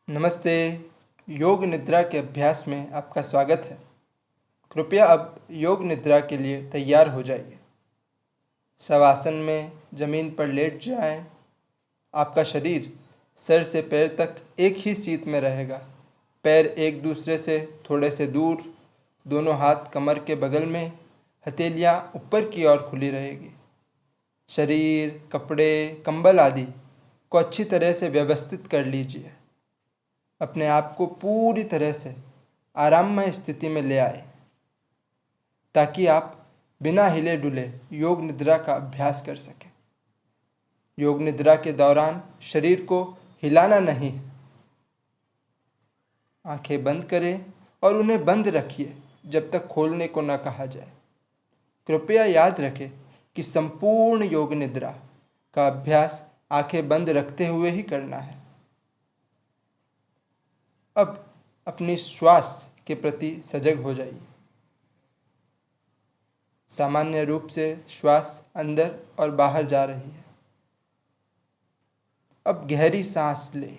नमस्ते। योग निद्रा के अभ्यास में आपका स्वागत है। कृपया अब योग निद्रा के लिए तैयार हो जाइए। शवासन में ज़मीन पर लेट जाएं। आपका शरीर सर से पैर तक एक ही सीट में रहेगा। पैर एक दूसरे से थोड़े से दूर, दोनों हाथ कमर के बगल में, हथेलियां ऊपर की ओर खुली रहेगी। शरीर, कपड़े, कंबल आदि को अच्छी तरह से व्यवस्थित कर लीजिए। अपने आप को पूरी तरह से आराममय स्थिति में ले आए ताकि आप बिना हिले डुले योग निद्रा का अभ्यास कर सकें। योग निद्रा के दौरान शरीर को हिलाना नहीं है। आंखें बंद करें और उन्हें बंद रखिए जब तक खोलने को न कहा जाए। कृपया याद रखें कि संपूर्ण योग निद्रा का अभ्यास आंखें बंद रखते हुए ही करना है। अब अपनी श्वास के प्रति सजग हो जाइए। सामान्य रूप से श्वास अंदर और बाहर जा रही है। अब गहरी सांस लें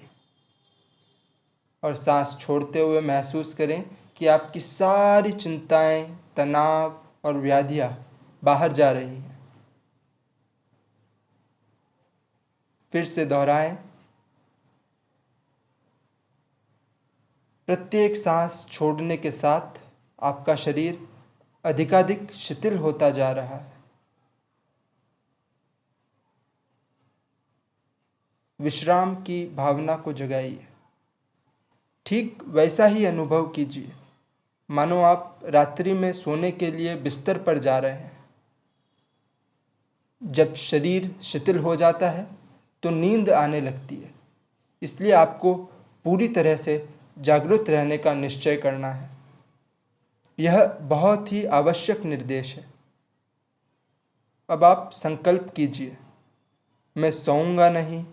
और सांस छोड़ते हुए महसूस करें कि आपकी सारी चिंताएं, तनाव और व्याधियां बाहर जा रही हैं। फिर से दोहराएं। प्रत्येक सांस छोड़ने के साथ आपका शरीर अधिकाधिक शिथिल होता जा रहा है। विश्राम की भावना को जगाइए। ठीक वैसा ही अनुभव कीजिए मानो आप रात्रि में सोने के लिए बिस्तर पर जा रहे हैं। जब शरीर शिथिल हो जाता है तो नींद आने लगती है, इसलिए आपको पूरी तरह से जागरूक रहने का निश्चय करना है। यह बहुत ही आवश्यक निर्देश है। अब आप संकल्प कीजिए, मैं सोऊंगा नहीं,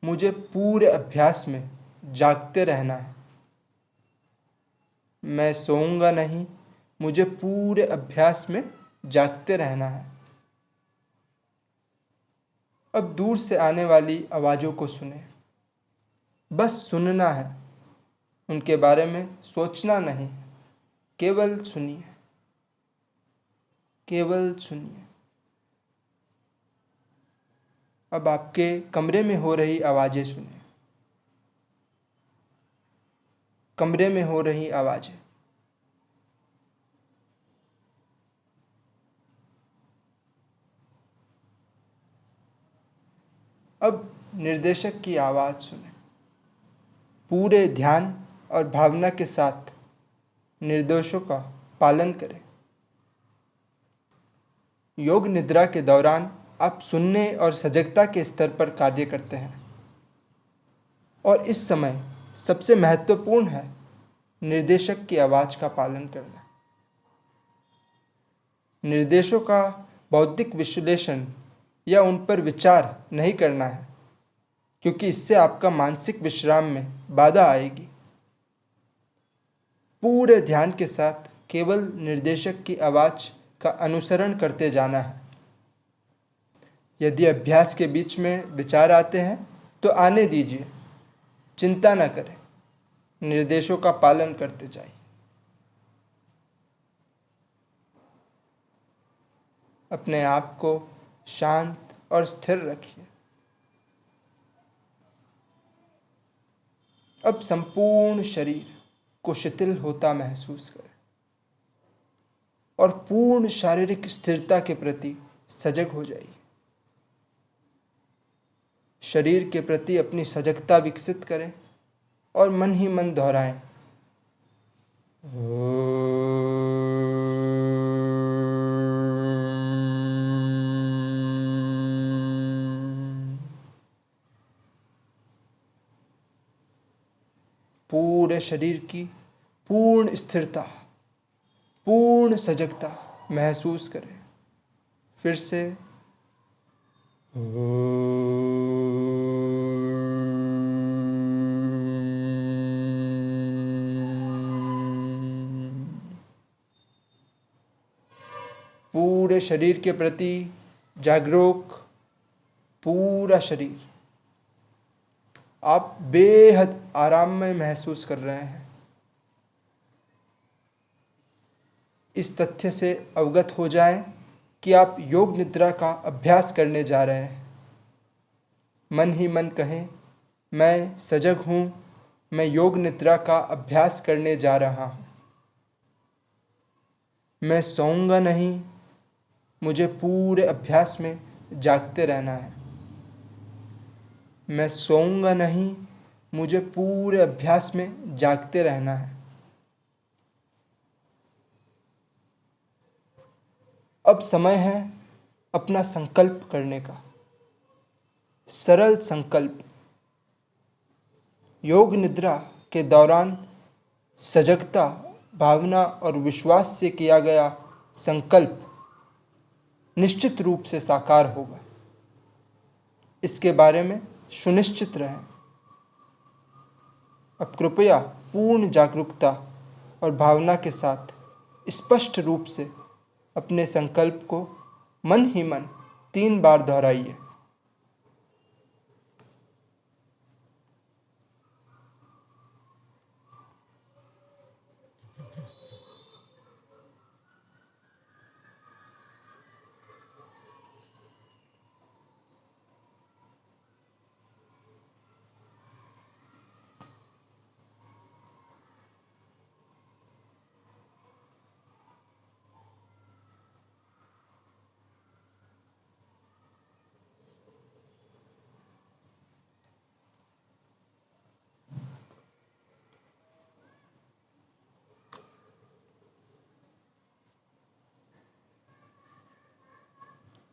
मुझे पूरे अभ्यास में जागते रहना है। मैं सोऊंगा नहीं, मुझे पूरे अभ्यास में जागते रहना है। अब दूर से आने वाली आवाज़ों को सुने। बस सुनना है, उनके बारे में सोचना नहीं। केवल सुनिए, केवल सुनिए। अब आपके कमरे में हो रही आवाज़ें सुनिए। कमरे में हो रही आवाज़ें। अब निर्देशक की आवाज़ सुने। पूरे ध्यान और भावना के साथ निर्देशों का पालन करें। योग निद्रा के दौरान आप सुनने और सजगता के स्तर पर कार्य करते हैं, और इस समय सबसे महत्वपूर्ण है निर्देशक की आवाज़ का पालन करना। निर्देशों का बौद्धिक विश्लेषण या उन पर विचार नहीं करना है, क्योंकि इससे आपका मानसिक विश्राम में बाधा आएगी। पूरे ध्यान के साथ केवल निर्देशक की आवाज़ का अनुसरण करते जाना है। यदि अभ्यास के बीच में विचार आते हैं तो आने दीजिए, चिंता न करें, निर्देशों का पालन करते जाइए। अपने आप को शांत और स्थिर रखिए। अब संपूर्ण शरीर को शिथिल होता महसूस करें और पूर्ण शारीरिक स्थिरता के प्रति सजग हो जाइए। शरीर के प्रति अपनी सजगता विकसित करें और मन ही मन दोहराएं, पूरे शरीर की पूर्ण स्थिरता, पूर्ण सजगता महसूस करें। फिर से पूरे शरीर के प्रति जागरूक, पूरा शरीर आप बेहद आराम में महसूस कर रहे हैं। इस तथ्य से अवगत हो जाएं कि आप योग निद्रा का अभ्यास करने जा रहे हैं। मन ही मन कहें, मैं सजग हूँ, मैं योग निद्रा का अभ्यास करने जा रहा हूँ। मैं सोऊंगा नहीं, मुझे पूरे अभ्यास में जागते रहना है। मैं सोऊंगा नहीं, मुझे पूरे अभ्यास में जागते रहना है। अब समय है अपना संकल्प करने का। सरल संकल्प। योग निद्रा के दौरान सजगता, भावना और विश्वास से किया गया संकल्प निश्चित रूप से साकार होगा। इसके बारे में सुनिश्चित रहें। अब कृपया पूर्ण जागरूकता और भावना के साथ स्पष्ट रूप से अपने संकल्प को मन ही मन 3 बार दोहराइए।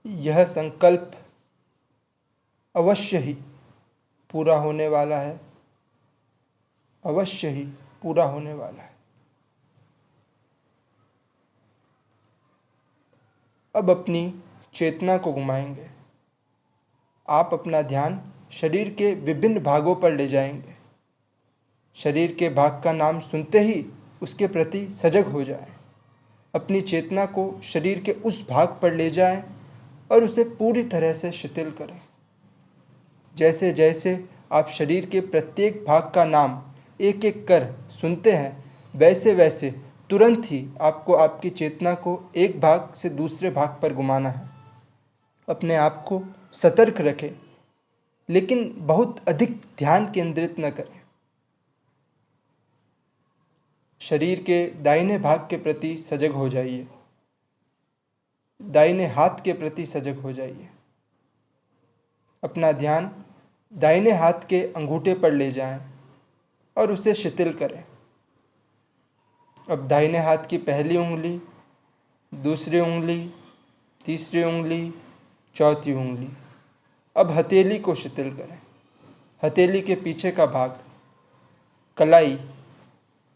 यह संकल्प अवश्य ही पूरा होने वाला है। अवश्य ही पूरा होने वाला है। अब अपनी चेतना को घुमाएंगे। आप अपना ध्यान शरीर के विभिन्न भागों पर ले जाएंगे। शरीर के भाग का नाम सुनते ही उसके प्रति सजग हो जाएं। अपनी चेतना को शरीर के उस भाग पर ले जाएं और उसे पूरी तरह से शिथिल करें। जैसे जैसे आप शरीर के प्रत्येक भाग का नाम एक एक कर सुनते हैं, वैसे वैसे तुरंत ही आपको आपकी चेतना को एक भाग से दूसरे भाग पर घुमाना है। अपने आप को सतर्क रखें, लेकिन बहुत अधिक ध्यान केंद्रित न करें। शरीर के दाहिने भाग के प्रति सजग हो जाइए। दाहिने हाथ के प्रति सजग हो जाइए। अपना ध्यान दाहिने हाथ के अंगूठे पर ले जाएं और उसे शिथिल करें। अब दाहिने हाथ की पहली उंगली, दूसरी उंगली, तीसरी उंगली, चौथी उंगली। अब हथेली को शिथिल करें। हथेली के पीछे का भाग, कलाई,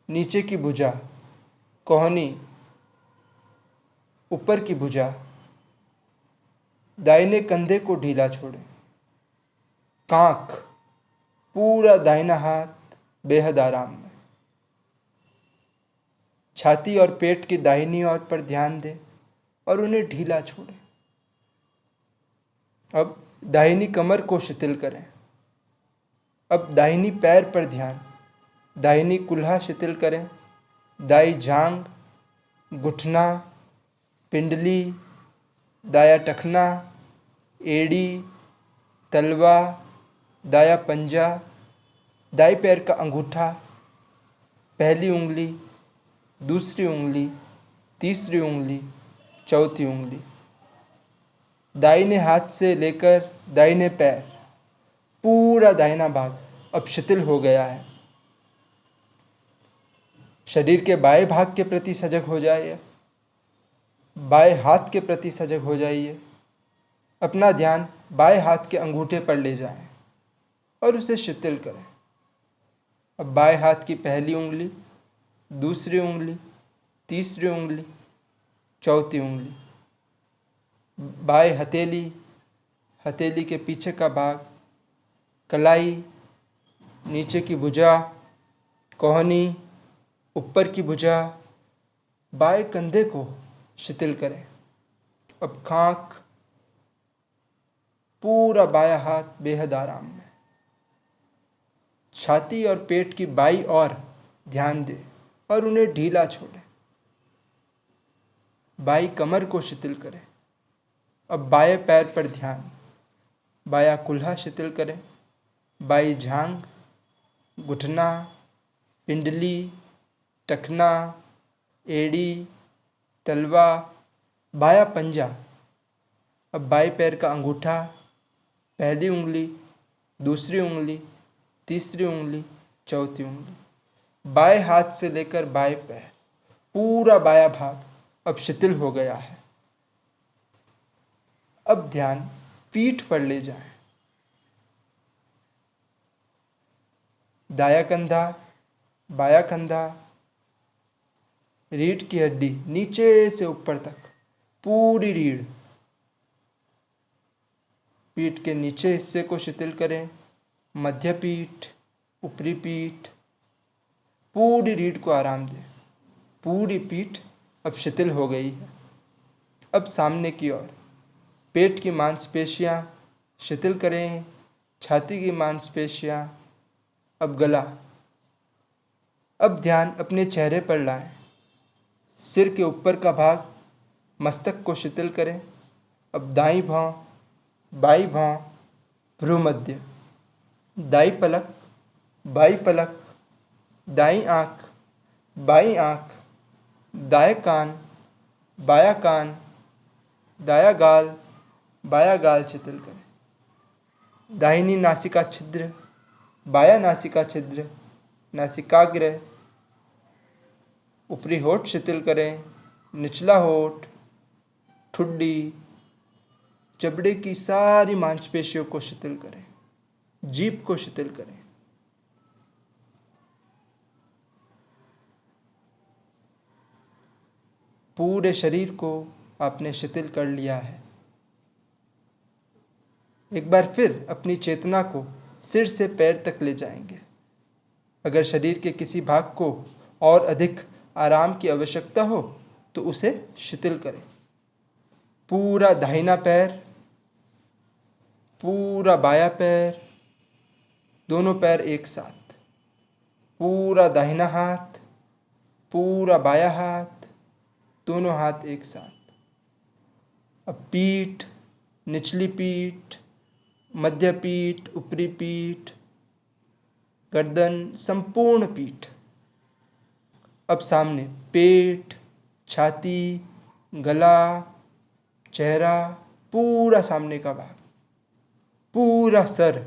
नीचे की भुजा, कोहनी, ऊपर की भुजा। दाहिने कंधे को ढीला छोड़ें। कांख, पूरा दाहिना हाथ बेहद आराम में। छाती और पेट की दाहिनी ओर पर ध्यान दें और उन्हें ढीला छोड़ें। अब दाहिनी कमर को शिथिल करें। अब दाहिनी पैर पर ध्यान। दाहिनी कुल्हा शिथिल करें। दाई जांघ, घुटना, पिंडली, दाया टखना, एड़ी, तलवा, दाया पंजा, दाई पैर का अंगूठा, पहली उंगली, दूसरी उंगली, तीसरी उंगली, चौथी उंगली। दाहिने हाथ से लेकर दाहिने पैर, पूरा दाहिना भाग अब शिथिल हो गया है। शरीर के बाएं भाग के प्रति सजग हो जाइए। बाएं हाथ के प्रति सजग हो जाइए। अपना ध्यान बाएं हाथ के अंगूठे पर ले जाएं और उसे शिथिल करें। अब बाएं हाथ की पहली उंगली, दूसरी उंगली, तीसरी उंगली, चौथी उंगली। बाएं हथेली, हथेली के पीछे का भाग, कलाई, नीचे की भुजा, कोहनी, ऊपर की भुजा। बाएं कंधे को शिथिल करें। अब खांख, पूरा बायां हाथ बेहद आराम में। छाती और पेट की बाईं ओर ध्यान दें और उन्हें ढीला छोड़ें। बाईं कमर को शिथिल करें। अब बाएं पैर पर ध्यान। बायां कुल्हा शिथिल करें। बाईं जांघ, घुटना, पिंडली, टखना, एड़ी, तलवा, बायां पंजा। अब बाएं पैर का अंगूठा, पहली उंगली, दूसरी उंगली, तीसरी उंगली, चौथी उंगली। बाएं हाथ से लेकर बाएं पैर, पूरा बायां भाग अब शिथिल हो गया है। अब ध्यान पीठ पर ले जाएं। दायां कंधा, बायां कंधा, रीढ़ की हड्डी नीचे से ऊपर तक, पूरी रीढ़। पीठ के नीचे हिस्से को शिथिल करें। मध्य पीठ, ऊपरी पीठ, पूरी रीढ़ को आराम दें। पूरी पीठ अब शिथिल हो गई है। अब सामने की ओर पेट की मांसपेशियां शिथिल करें। छाती की मांसपेशियां, अब गला। अब ध्यान अपने चेहरे पर लाएं। सिर के ऊपर का भाग, मस्तक को शिथिल करें। अब दाईं भौं, बाईं भौं, भ्रूमध्य, दाईं पलक, बाईं पलक, दाईं आँख, बाईं आँख, दाएं कान, बायां कान, दायां गाल, बायां गाल शिथिल करें। दाहिनी नासिका छिद्र, बायां नासिका छिद्र, नासिकाग्र, ऊपरी होठ शिथिल करें। निचला होठ, ठुड्डी, जबड़े की सारी मांसपेशियों को शिथिल करें। जीभ को शिथिल करें। पूरे शरीर को आपने शिथिल कर लिया है। एक बार फिर अपनी चेतना को सिर से पैर तक ले जाएंगे। अगर शरीर के किसी भाग को और अधिक आराम की आवश्यकता हो तो उसे शिथिल करें। पूरा दाहिना पैर, पूरा बायां पैर, दोनों पैर एक साथ, पूरा दाहिना हाथ, पूरा बायां हाथ, दोनों हाथ एक साथ। अब पीठ, निचली पीठ, मध्य पीठ, ऊपरी पीठ, गर्दन, संपूर्ण पीठ। अब सामने पेट, छाती, गला, चेहरा, पूरा सामने का भाग, पूरा सर,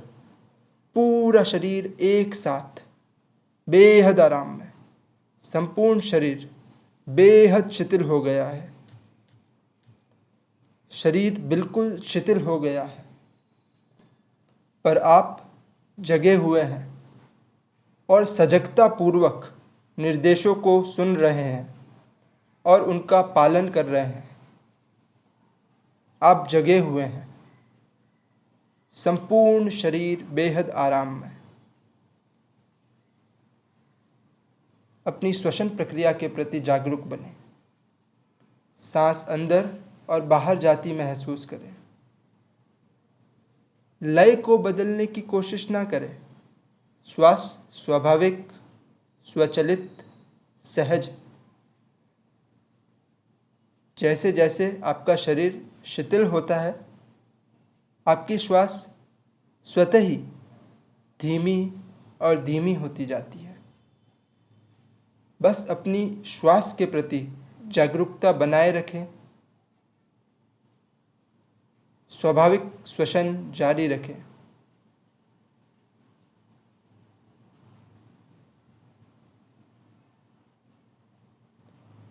पूरा शरीर एक साथ, बेहद आराम में। संपूर्ण शरीर बेहद शिथिल हो गया है। शरीर बिल्कुल शिथिल हो गया है, पर आप जगे हुए हैं और सजगता पूर्वक निर्देशों को सुन रहे हैं और उनका पालन कर रहे हैं। आप जगे हुए हैं। संपूर्ण शरीर बेहद आराम में। अपनी श्वसन प्रक्रिया के प्रति जागरूक बने। सांस अंदर और बाहर जाती महसूस करें। लय को बदलने की कोशिश ना करें। श्वास स्वाभाविक, स्वचलित, सहज। जैसे जैसे आपका शरीर शिथिल होता है, आपकी श्वास स्वतः ही धीमी और धीमी होती जाती है। बस अपनी श्वास के प्रति जागरूकता बनाए रखें। स्वाभाविक श्वसन जारी रखें।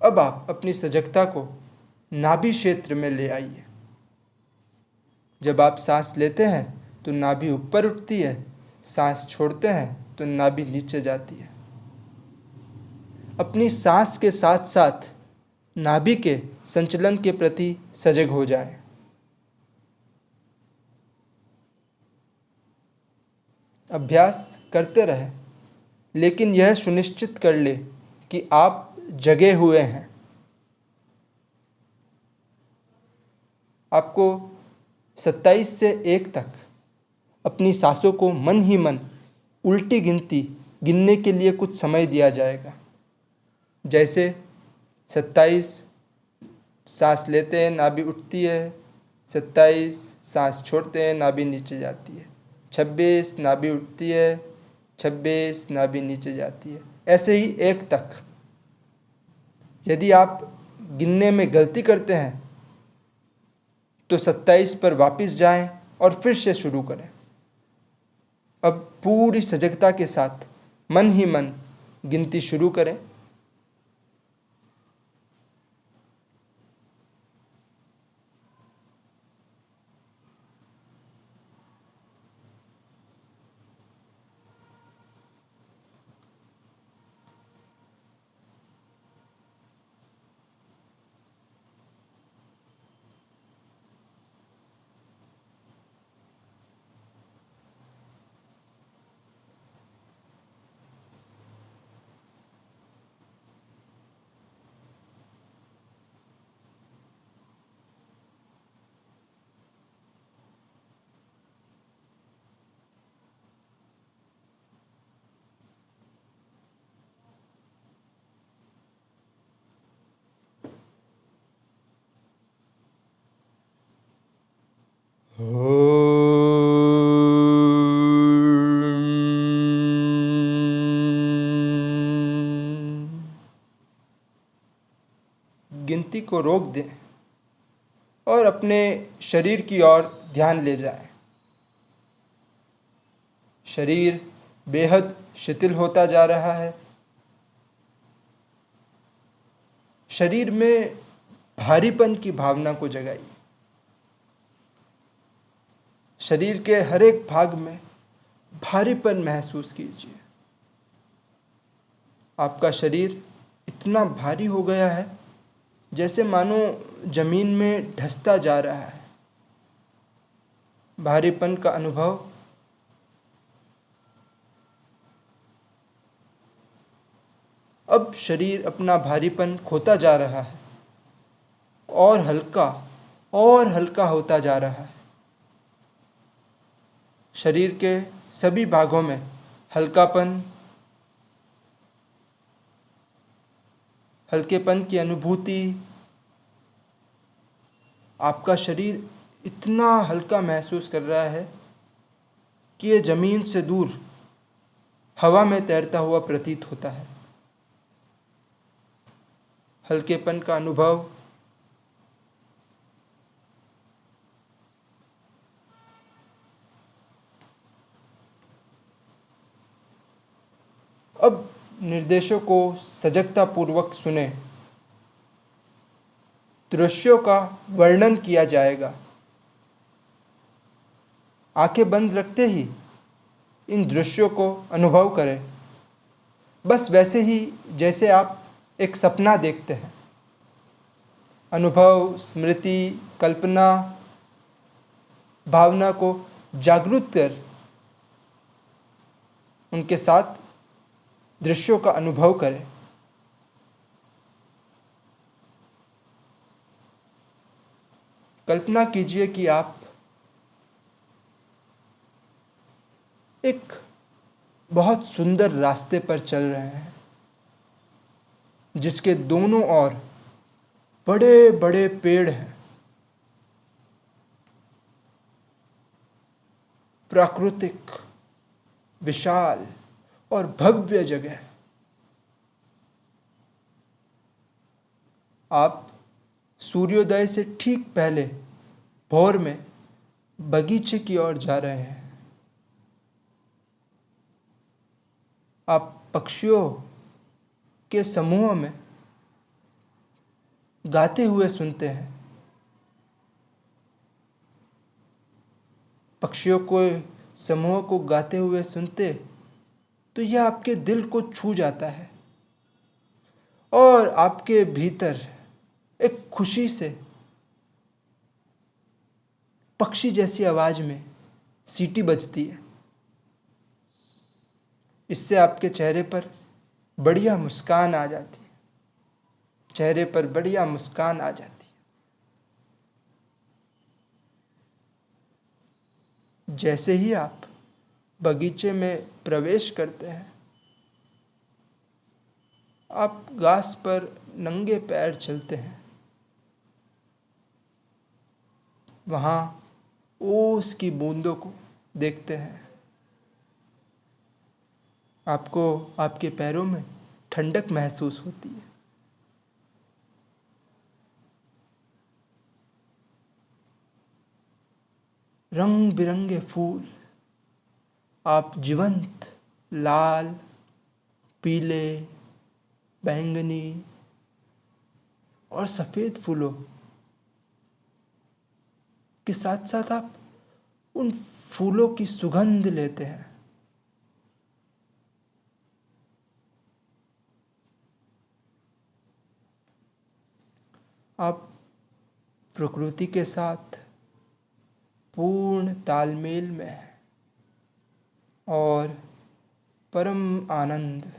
अब आप अपनी सजगता को नाभि क्षेत्र में ले आइए। जब आप सांस लेते हैं तो नाभि ऊपर उठती है, सांस छोड़ते हैं तो नाभि नीचे जाती है। अपनी सांस के साथ साथ नाभि के संचलन के प्रति सजग हो जाएं। अभ्यास करते रहें, लेकिन यह सुनिश्चित कर ले कि आप जगे हुए हैं। आपको 27 से 1 तक अपनी सांसों को मन ही मन उल्टी गिनती गिनने के लिए कुछ समय दिया जाएगा। जैसे 27 सांस लेते हैं नाभि उठती है, 27 सांस छोड़ते हैं नाभि नीचे जाती है, 26 नाभि उठती है, 26 नाभि नीचे जाती है, ऐसे ही 1 तक। यदि आप गिनने में गलती करते हैं तो 27 पर वापस जाएं और फिर से शुरू करें। अब पूरी सजगता के साथ मन ही मन गिनती शुरू करें। गिनती को रोक दें और अपने शरीर की ओर ध्यान ले जाएं। शरीर बेहद शिथिल होता जा रहा है। शरीर में भारीपन की भावना को जगाइए। शरीर के हर एक भाग में भारीपन महसूस कीजिए। आपका शरीर इतना भारी हो गया है जैसे मानो जमीन में धंसता जा रहा है। भारीपन का अनुभव अब शरीर अपना भारीपन खोता जा रहा है और हल्का होता जा रहा है। शरीर के सभी भागों में हल्केपन की अनुभूति। आपका शरीर इतना हल्का महसूस कर रहा है कि ये जमीन से दूर हवा में तैरता हुआ प्रतीत होता है। हल्केपन का अनुभव अब निर्देशों को सजगतापूर्वक सुने। दृश्यों का वर्णन किया जाएगा। आंखें बंद रखते ही इन दृश्यों को अनुभव करें, बस वैसे ही जैसे आप एक सपना देखते हैं। अनुभव, स्मृति, कल्पना, भावना को जागृत कर उनके साथ दृश्यों का अनुभव करें। कल्पना कीजिए कि आप एक बहुत सुंदर रास्ते पर चल रहे हैं जिसके दोनों ओर बड़े बड़े पेड़ हैं। प्राकृतिक, विशाल और भव्य जगह। आप सूर्योदय से ठीक पहले भोर में बगीचे की ओर जा रहे हैं। आप पक्षियों के समूह में गाते हुए सुनते हैं। पक्षियों को समूह को गाते हुए सुनते तो यह आपके दिल को छू जाता है और आपके भीतर एक खुशी से पक्षी जैसी आवाज में सीटी बजती है। इससे आपके चेहरे पर बढ़िया मुस्कान आ जाती है। चेहरे पर बढ़िया मुस्कान आ जाती है। जैसे ही आप बगीचे में प्रवेश करते हैं। आप घास पर नंगे पैर चलते हैं। वहाँ ओस की बूंदों को देखते हैं। आपको आपके पैरों में ठंडक महसूस होती है। रंग बिरंगे फूल, आप जीवंत लाल, पीले, बैंगनी और सफ़ेद फूलों के साथ साथ आप उन फूलों की सुगंध लेते हैं। आप प्रकृति के साथ पूर्ण तालमेल में हैं और परम आनंद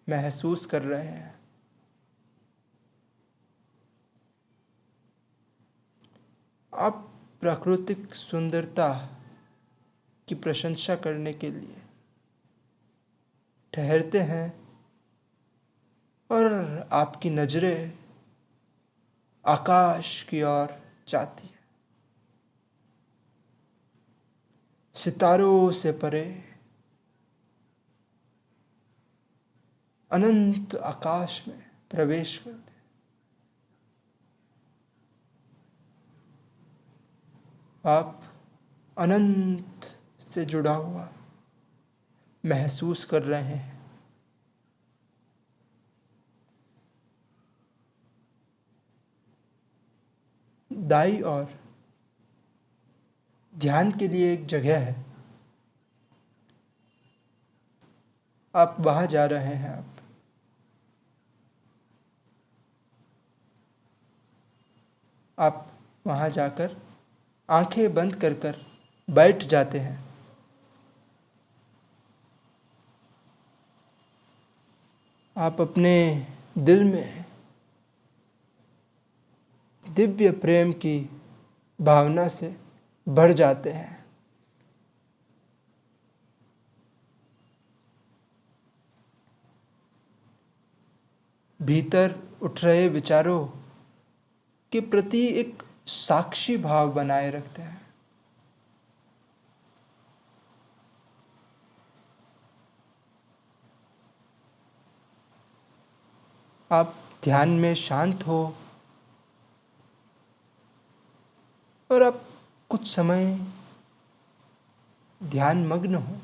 महसूस कर रहे हैं। आप प्राकृतिक सुंदरता की प्रशंसा करने के लिए ठहरते हैं और आपकी नज़रें आकाश की ओर जाती है। सितारों से परे अनंत आकाश में प्रवेश करते हैं। आप अनंत से जुड़ा हुआ महसूस कर रहे हैं। दाईं ओर ध्यान के लिए एक जगह है। आप वहाँ जा रहे हैं। आप वहाँ जाकर आंखें बंद कर कर बैठ जाते हैं। आप अपने दिल में दिव्य प्रेम की भावना से भर जाते हैं। भीतर उठ रहे विचारों के प्रति एक साक्षी भाव बनाए रखते हैं। आप ध्यान में शांत हो और आप कुछ समय ध्यान मग्न हो।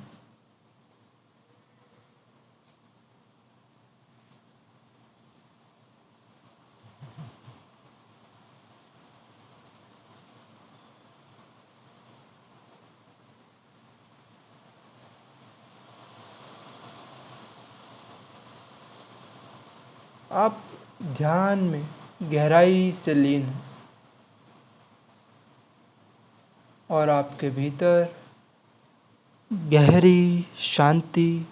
आप ध्यान में गहराई से लीन हैं और आपके भीतर गहरी शांति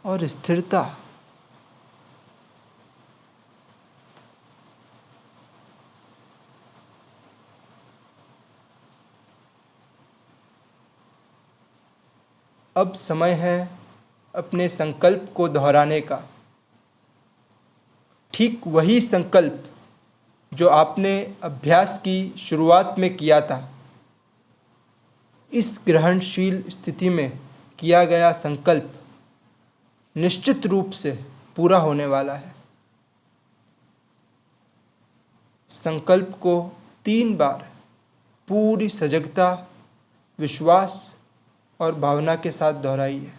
और स्थिरता अब समय है अपने संकल्प को दोहराने का। ठीक वही संकल्प जो आपने अभ्यास की शुरुआत में किया था। इस ग्रहणशील स्थिति में किया गया संकल्प निश्चित रूप से पूरा होने वाला है। संकल्प को 3 बार पूरी सजगता, विश्वास और भावना के साथ दोहराइए।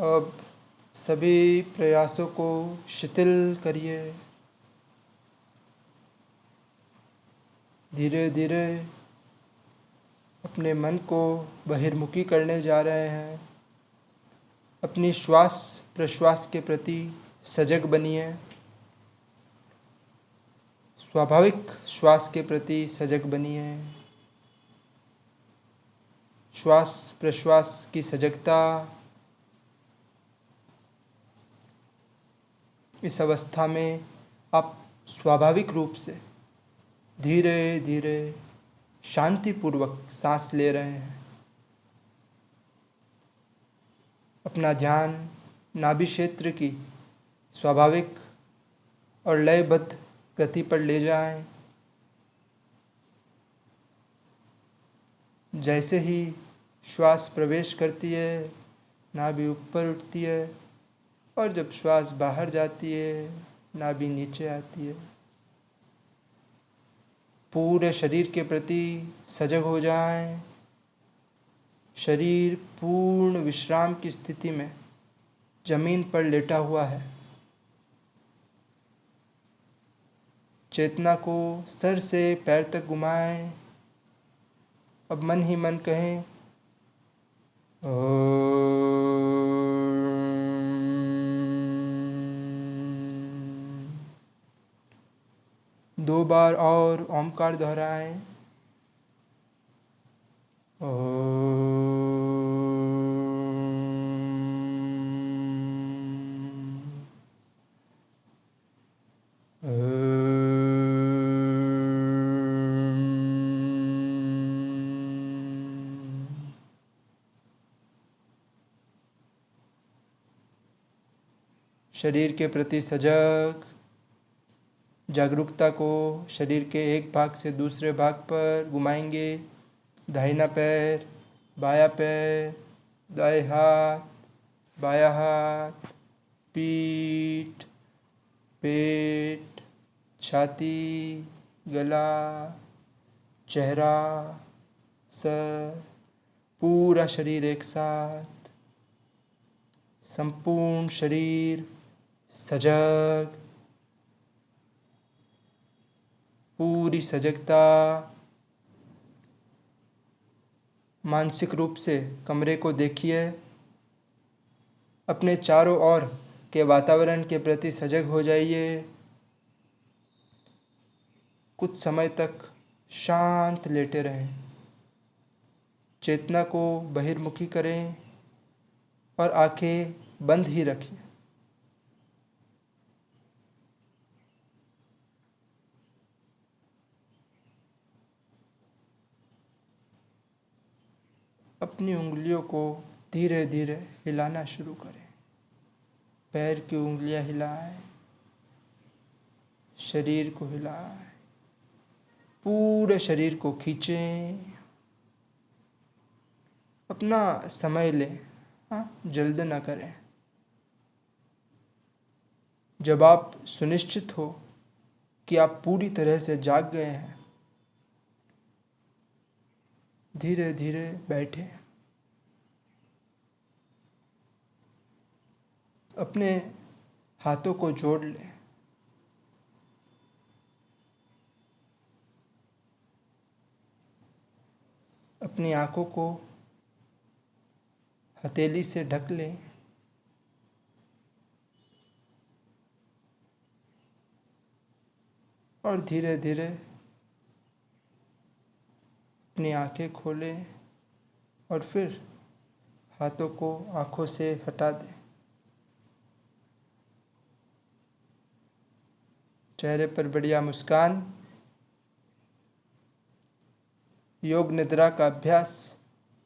अब सभी प्रयासों को शिथिल करिए। धीरे धीरे अपने मन को बहिर्मुखी करने जा रहे हैं। अपनी श्वास प्रश्वास के प्रति सजग बनिए। स्वाभाविक श्वास के प्रति सजग बनिए। श्वास प्रश्वास की सजगता इस अवस्था में आप स्वाभाविक रूप से धीरे धीरे शांतिपूर्वक सांस ले रहे हैं। अपना ध्यान नाभि क्षेत्र की स्वाभाविक और लयबद्ध गति पर ले जाएं। जैसे ही श्वास प्रवेश करती है, नाभि ऊपर उठती है और जब श्वास बाहर जाती है, नाभि नीचे आती है। पूरे शरीर के प्रति सजग हो जाएं। शरीर पूर्ण विश्राम की स्थिति में जमीन पर लेटा हुआ है। चेतना को सर से पैर तक घुमाएं। अब मन ही मन कहें दो बार और ओमकार दोहराएं। शरीर के प्रति सजग जागरूकता को शरीर के एक भाग से दूसरे भाग पर घुमाएंगे। दाहिना पैर, बायां पैर, दाएं हाथ, बायां हाथ, पीठ, पेट, छाती, गला, चेहरा, सर, पूरा शरीर एक साथ। संपूर्ण शरीर सजग। पूरी सजगता मानसिक रूप से कमरे को देखिए। अपने चारों ओर के वातावरण के प्रति सजग हो जाइए। कुछ समय तक शांत लेटे रहें। चेतना को बहिर्मुखी करें और आंखें बंद ही रखिए। अपनी उंगलियों को धीरे धीरे हिलाना शुरू करें। पैर की उंगलियां हिलाएं, शरीर को हिलाएं, पूरे शरीर को खींचें। अपना समय लें, जल्द ना करें। जब आप सुनिश्चित हो कि आप पूरी तरह से जाग गए हैं, धीरे धीरे बैठें। अपने हाथों को जोड़ लें। अपनी आँखों को हथेली से ढक लें। और धीरे धीरे अपनी आँखें खोलें और फिर हाथों को आँखों से हटा दें। चेहरे पर बढ़िया मुस्कान। योग निद्रा का अभ्यास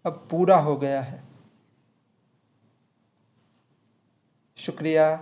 अब पूरा हो गया है। शुक्रिया।